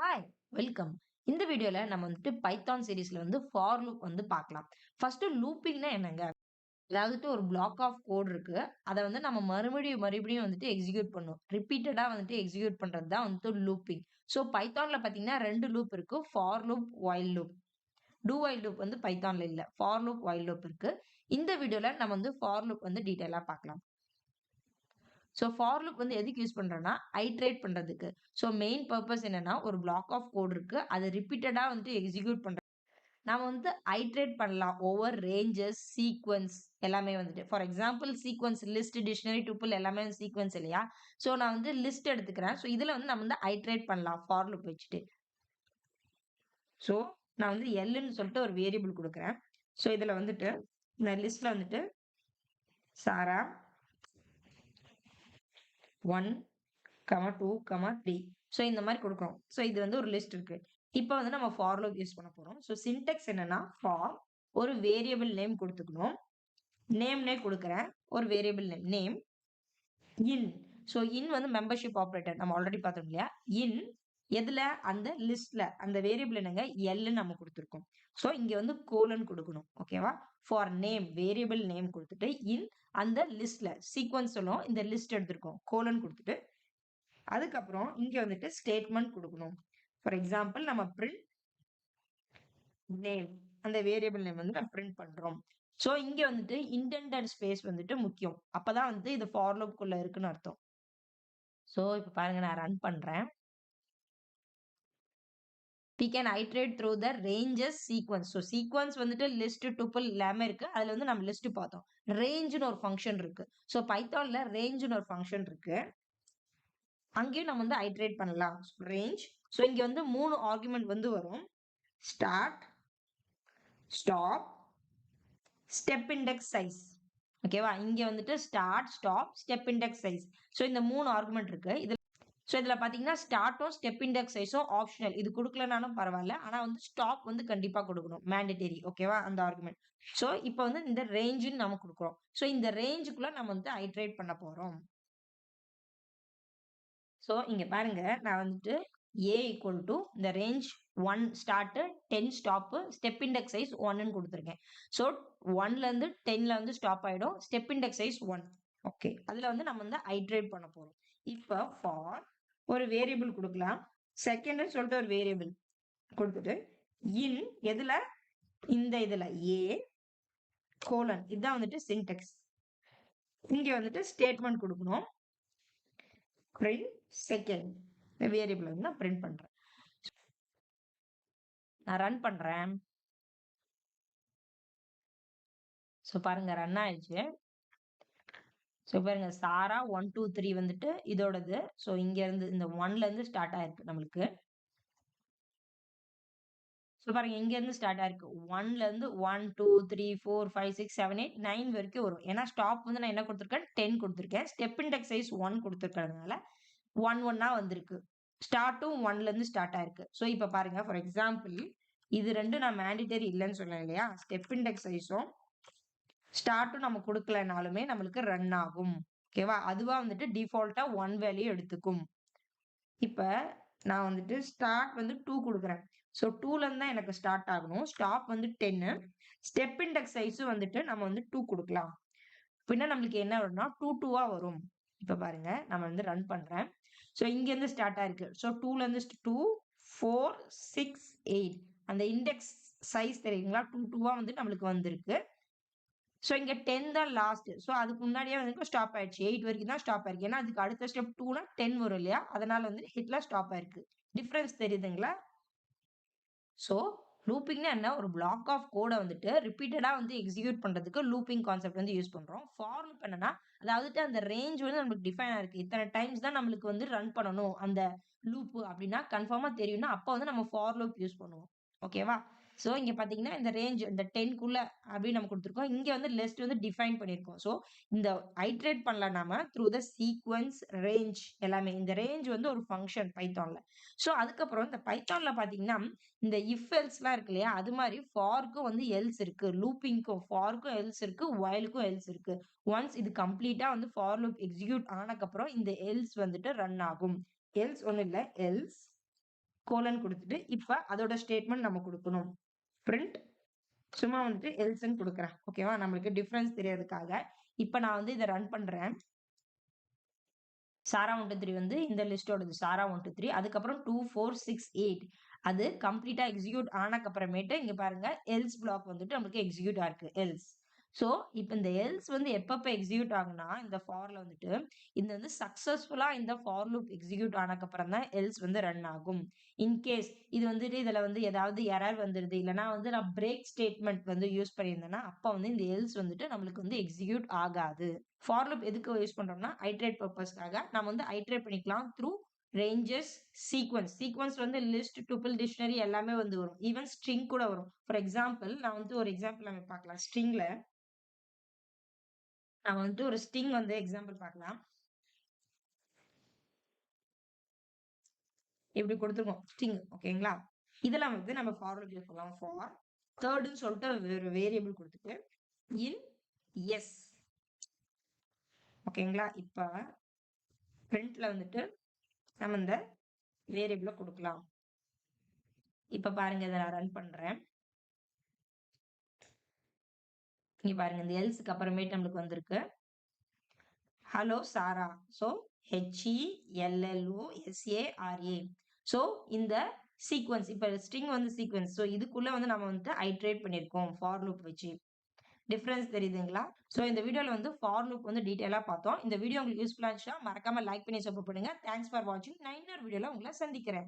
Hi, welcome. இந்த வீடியோல நம்ம வந்துட்டு பைத்தான் சீரிஸ்ல வந்து ஃபார் லூப் வந்து பார்க்கலாம். ஃபர்ஸ்ட் லூப்பிங்னா என்னங்க? அதாவது ஒரு பிளாக் ஆஃப் கோட் இருக்கு. அத வந்து நம்ம மறுபடியும் வந்துட்டு எக்ஸிக்யூட் பண்ணும். ரிப்பீட்டடா வந்துட்டு எக்ஸிக்யூட் பண்றது தான் வந்துட்டு லூப்பிங். சோ பைத்தான்ல பார்த்தீங்கன்னா 2 லூப் இருக்கு. For loop, while loop. Two while loop வந்து பைத்தான்ல இல்ல. ஃபார் லூப், வைல் லூப் இருக்கு. இந்த வீடியோல நம்ம வந்து ஃபார் லூப் வந்து டீடைலா பார்க்கலாம். ஸோ ஃபார் லூப் வந்து எதுக்கு யூஸ் பண்றோம்னா, ஐட்ரேட் பண்றதுக்கு. ஸோ மெயின் பர்ப்பஸ் என்னன்னா, ஒரு பிளாக் ஆஃப் கோட் இருக்கு. அத ரிப்பீட்டடா வந்து எக்ஸிக்யூட் பண்றது. நாம வந்து ஐட்ரேட் பண்ணலாம். ஓவர் ரேஞ்சஸ், சீக்வென்ஸ் எல்லாமே வந்துட்டு. For example sequence, list, dictionary, tuple எல்லாமே சீக்வென்ஸ் இல்லையா? ஸோ நான் வந்து லிஸ்ட் எடுத்துக்கிறேன். ஸோ இதுல வந்து நம்ம வந்து ஐட்ரேட் பண்ணலாம் ஃபார் லூப் வச்சுட்டு. ஸோ நான் வந்து எல்ன்னு சொல்லிட்டு ஒரு வேரியபிள் குடுக்குறேன். ஸோ இதுல வந்துட்டு இந்த லிஸ்ட்ல வந்துட்டு சாரா 1, 2, 3. ஸோ இந்த மாதிரி கொடுக்குறோம். ஸோ இது வந்து ஒரு லிஸ்ட் இருக்கு. இப்போ வந்து நம்ம ஃபார் லூப் யூஸ் பண்ண போறோம். ஸோ சின்டெக்ஸ் என்னன்னா, ஃபார் ஒரு வேரியபிள் நேம் கொடுத்துக்கணும். நேம்னே கொடுக்குறேன். ஒரு variable name in. So in வந்து மெம்பர்ஷிப் ஆப்ரேட்டர் நம்ம ஆல்ரெடி பார்த்தோம் இல்லையா? இன் எதுல? அந்த லிஸ்ட்ல அந்த வேரியபிள் என்னங்க எல்னு நம்ம கொடுத்துருக்கோம். ஸோ இங்க வந்து கோலன் கொடுக்கணும். ஓகேவா? ஃபார் நேம் வேரியபிள் நேம் கொடுத்துட்டு இன் அந்த லிஸ்ட்ல சீக்வன்ஸ் சொல்லும். இந்த லிஸ்ட் எடுத்திருக்கோம். கோலன் கொடுத்துட்டு அதுக்கப்புறம் இங்க வந்துட்டு ஸ்டேட்மெண்ட் கொடுக்கணும். ஃபார் எக்ஸாம்பிள் நம்ம பிரிண்ட் நேம் அந்த வேரியபிள் நேம் வந்து நம்ம பிரிண்ட் பண்றோம். சோ இங்க வந்துட்டு இன்டெண்டட் ஸ்பேஸ் வந்துட்டு முக்கியம். அப்பதான் வந்து இது ஃபார் லூப் குள்ள இருக்குன்னு அர்த்தம். சோ இப்ப பாருங்க நான் ரன் பண்றேன். We can iterate through the ranges sequence. So sequence வந்துட்டு list, tuple எல்லாமே இருக்கு. அதுல வந்து நம்ம லிஸ்ட் பார்த்தோம். rangeன்னு ஒரு ஃபங்க்ஷன் இருக்கு. சோ பைத்தான்ல rangeன்னு ஒரு ஃபங்க்ஷன் இருக்கு. அங்கேயும் நம்ம வந்து ஐட்ரேட் பண்ணலாம். ரேஞ்ச். ஸோ இங்க வந்து 3 ஆர்குமெண்ட் வந்து வரும். Start, stop, step index size. ஓகேவா? இங்க வந்துட்டு start, stop, step index size. So இந்த 3 ஆர்குமெண்ட் இருக்கு. இதுல பாத்தீங்கன்னா ஸ்டார்ட்டும் ஸ்டெப் இண்டெக்ஸ் சைஸும் ஆப்ஷனல். இது கொடுக்கலனாலும் பரவாயில்ல. ஆனா வந்து ஸ்டாப் வந்து கண்டிப்பா கொடுக்கணும். மேண்டேட்டரி. ஓகேவா? அந்த ஆர்குமெண்ட். ஸோ இப்போ வந்து இந்த ரேஞ்சுன்னு நம்ம கொடுக்குறோம். ஸோ இந்த ரேஞ்சுக்குள்ள நம்ம வந்து ஐட்ரேட் பண்ண போறோம். ஸோ இங்க பாருங்க நான் வந்துட்டு a ஈக்குவல் டு இந்த range 1 start 10 stop step index size 1ன்னு கொடுத்துருக்கேன். ஸோ 1ல இருந்து 10ல வந்து ஸ்டாப் ஆயிடும். Step index size 1. ஓகே. அதுல வந்து நம்ம வந்து ஐட்ரேட் பண்ண போறோம். இப்போ ஃபார் ஒரு வேரியபிள் கொடுக்கலாம். செகண்ட் சொல்லிட்டு ஒரு வேரியபிள் கொடுத்துட்டு இன் எதுல இந்த இதுல a கோலன் இதுதான் வந்துட்டு சின்டெக்ஸ். இங்க வந்துட்டு ஸ்டேட்மெண்ட் கொடுக்கணும். print செகண்ட் வேரியபிள் வந்து நான் பிரிண்ட் பண்றேன். நான் ரன் பண்றேன். ஸோ பாருங்க ரன் ஆயிடுச்சு. ஸோ பாருங்க சாரா 1, 2, 3 வந்துட்டு இதோடது. ஸோ இங்க இருந்து இந்த 1ல இருந்து ஸ்டார்ட் ஆயிருக்கு நம்மளுக்கு. ஸோ பாருங்க இங்க இருந்து ஸ்டார்ட் ஆயிருக்கு. 1ல இருந்து 1, 2, 3, 4, 5, 6, 7, 8, 9 வரைக்கும் வரும். ஏன்னா ஸ்டாப் வந்து நான் என்ன கொடுத்துருக்கேன்? 10 கொடுத்துருக்கேன். ஸ்டெப் இண்டெக்ஸ் சைஸ் 1 கொடுத்துருக்கறதுனால 1 1ஆ வந்திருக்கு. ஸ்டார்ட்டும் 1ல இருந்து ஸ்டார்ட் ஆயிருக்கு. ஸோ இப்ப பாருங்க ஃபார் எக்ஸாம்பிள் இது ரெண்டும் நான் மேண்டிட்டரி இல்லைன்னு சொன்னேன் இல்லையா? ஸ்டெப் இண்டெக்ஸ் சைஸும் ஸ்டார்ட்டும் நம்ம கொடுக்கலனாலுமே நம்மளுக்கு ரன் ஆகும். ஓகேவா? அதுவா வந்துட்டு டிஃபால்ட்டா 1 வேல்யூ எடுத்துக்கும். இப்ப நான் வந்துட்டு ஸ்டார்ட் வந்து 2 கொடுக்குறேன். ஸோ 2ல இருந்து தான் எனக்கு ஸ்டார்ட் ஆகணும். ஸ்டாப் வந்து 10. ஸ்டெப் இண்டெக்ஸ் சைஸும் வந்துட்டு நம்ம வந்து 2 கொடுக்கலாம். பின்ன நம்மளுக்கு என்ன வரும்னா 2 2ஆ வரும். இப்ப பாருங்க நம்ம வந்து ரன் பண்றேன். ஸோ இங்க இருந்து ஸ்டார்ட் ஆயிருக்கு. ஸோ 2ல இருந்து 2, 4, 6, 8 அந்த இண்டெக்ஸ் சைஸ் தெரியுங்களா? 2 2ஆ வந்து நம்மளுக்கு வந்திருக்கு. ஸோ இங்க 10 தான் லாஸ்ட். ஸோ அதுக்கு முன்னாடியே வந்து ஸ்டாப் ஆயிடுச்சு. 8 வரைக்கும் தான் ஸ்டாப் ஆயிருக்கு. ஏன்னா அதுக்கு அடுத்த ஸ்டெப் 2னா 10 வரும் இல்லையா? அதனால வந்து 8ல ஸ்டாப் ஆயிருக்கு. டிஃபரன்ஸ் தெரியுதுங்களா? ஸோ லூப்பிங்னா என்ன? ஒரு பிளாக் ஆஃப் கோட வந்துட்டு ரிப்பீட்டடா வந்து எக்ஸிக்யூட் பண்றதுக்கு லூப்பிங் கான்செப்ட் வந்து யூஸ் பண்றோம். ஃபார் லூப் என்னன்னா, அதாவது அந்த ரேஞ்ச் வந்து நமக்கு டிஃபைன் ஆயிருக்கு. இத்தனை டைம்ஸ் தான் நம்மளுக்கு வந்து ரன் பண்ணணும் அந்த லூப் அப்படின்னா கன்ஃபார்மா தெரியும்னா அப்ப வந்து நம்ம ஃபார் லூப் யூஸ் பண்ணுவோம். ஓகேவா? ஸோ இங்க பாத்தீங்கன்னா இந்த ரேஞ்ச் இந்த 10க்குள்ள அப்படின்னு நம்ம கொடுத்துருக்கோம். இங்க வந்து லிஸ்ட் வந்து டிஃபைன் பண்ணியிருக்கோம். ஸோ இந்த ஐட்ரேட் பண்ணலாம் நாம த்ரூ த சீக்வன்ஸ் ரேஞ்ச் எல்லாமே. இந்த ரேஞ்ச் வந்து ஒரு ஃபங்க்ஷன் பைத்தான்ல. ஸோ அதுக்கப்புறம் இந்த பைத்தான்ல பாத்தீங்கன்னா இந்த இஃப் எல்ஸ்லாம் இருக்கு இல்லையா? அது மாதிரி ஃபார்க்கும் வந்து எல்ஸ் இருக்கு. லூப்பிங்க்கும் ஃபார்க்கும் எல்ஸ் இருக்கு. வயலுக்கும் எல்ஸ் இருக்கு. ஒன்ஸ் இது கம்ப்ளீட்டா வந்து ஃபார் லூப் எக்ஸிக்யூட் ஆனதுக்கப்புறம் இந்த எல்ஸ் வந்துட்டு ரன் ஆகும். எல்ஸ் ஒண்ணும் இல்ல. எல்ஸ் கோலன் கொடுத்துட்டு இப்ப அதோட ஸ்டேட்மெண்ட் நம்ம கொடுக்கணும். பிரிண்ட் சும்மா வந்துட்டு எல்ஸ்ன்னு கொடுக்குறேன். ஓகேவா? நம்மளுக்கு டிஃபரன்ஸ் தெரியறதுக்காக. இப்ப நான் வந்து இதை ரன் பண்றேன். சாரா 1 2 3 வந்து இந்த லிஸ்டோடது சாரா 1 2 3. அதுக்கப்புறம் 2 4 6 8 அது கம்ப்ளீட்டா எக்ஸிக்யூட் ஆனக்கு அப்புறமேட்டு இங்க பாருங்க எல்ஸ் பிளாக் வந்துட்டு நமக்கு எக்ஸிக்யூட் ஆயிருக்கு எல்ஸ். ஸோ இப்போ இந்த எல்ஸ் வந்து எப்பப்ப எக்ஸிக்யூட் ஆகுனா இந்த ஃபார்ல வந்துட்டு இந்த வந்து சக்சஸ்ஃபுல்லா இந்த ஃபார் லூப் எக்ஸிக்யூட் ஆனக்கு அப்புறம் தான் எல்ஸ் வந்து ரன் ஆகும். இன்கேஸ் இது வந்துட்டு இதுல வந்து ஏதாவது எரர் வந்துருது இல்லைன்னா வந்து நான் பிரேக் ஸ்டேட்மெண்ட் வந்து யூஸ் பண்ணியிருந்தேன்னா அப்ப வந்து இந்த எல்ஸ் வந்துட்டு நம்மளுக்கு வந்து எக்ஸிக்யூட் ஆகாது. ஃபார் லூப் எதுக்கு யூஸ் பண்றோம்னா ஐட்ரேட் பர்பஸ்க்காக நம்ம வந்து ஐட்ரேட் பண்ணிக்கலாம் த்ரூ ரேஞ்சஸ் சீக்வன்ஸ். சீக்வன்ஸ் வந்து லிஸ்ட் டுபிள் டிக்ஷனரி எல்லாமே வந்து வரும். ஈவன் ஸ்ட்ரிங் கூட வரும். ஃபார் எக்ஸாம்பிள் நான் வந்து ஒரு எக்ஸாம்பிள் நம்ம பார்க்கலாம். ஸ்ட்ரிங்ல நான் வந்துட்டு ஒரு ஸ்ட்ரிங் வந்து எக்ஸாம்பிள் பார்க்கலாம். இப்படி கொடுத்துருக்கோம் ஸ்ட்ரிங். ஓகேங்களா? இதெல்லாம் வந்து நம்ம ஃபார்வர்ட் யூஸ் பண்ணலாம். ஃபார் தேர்ட்னு சொல்லிட்டு ஒரு வேரியபிள் கொடுத்துட்டு இன் எஸ். ஓகேங்களா? இப்ப பிரிண்ட்ல வந்துட்டு நம்ம இந்த வேரியபிள கொடுக்கலாம். இப்ப பாருங்க இதை நான் ரன் பண்றேன். இங்க பாருங்க இந்த எல்ஸ்க்கு அப்புறமேட்டு நம்மளுக்கு வந்திருக்கு hello Sara. So HELLOSARA. So இந்த சீக்வன்ஸ் இப்போ ஸ்ட்ரிங் வந்து சீக்வன்ஸ். ஸோ இதுக்குள்ள வந்து நம்ம வந்துட்டு ஐட்ரேட் பண்ணியிருக்கோம் ஃபார் லூப் வச்சு. டிஃபரன்ஸ் தெரியுதுங்களா? ஸோ இந்த வீடியோவில் வந்து ஃபார் லூப் வந்து டீட்டெயிலாக பார்த்தோம். இந்த வீடியோ உங்களுக்கு யூஸ்ஃபுல்லாக இருந்துச்சுன்னா மறக்காம லைக் பண்ணி சப்போர்ட் பண்ணுங்க. தேங்க்ஸ் ஃபார் வாட்சிங். நான் இன்னொரு வீடியோவில் உங்களை சந்திக்கிறேன்.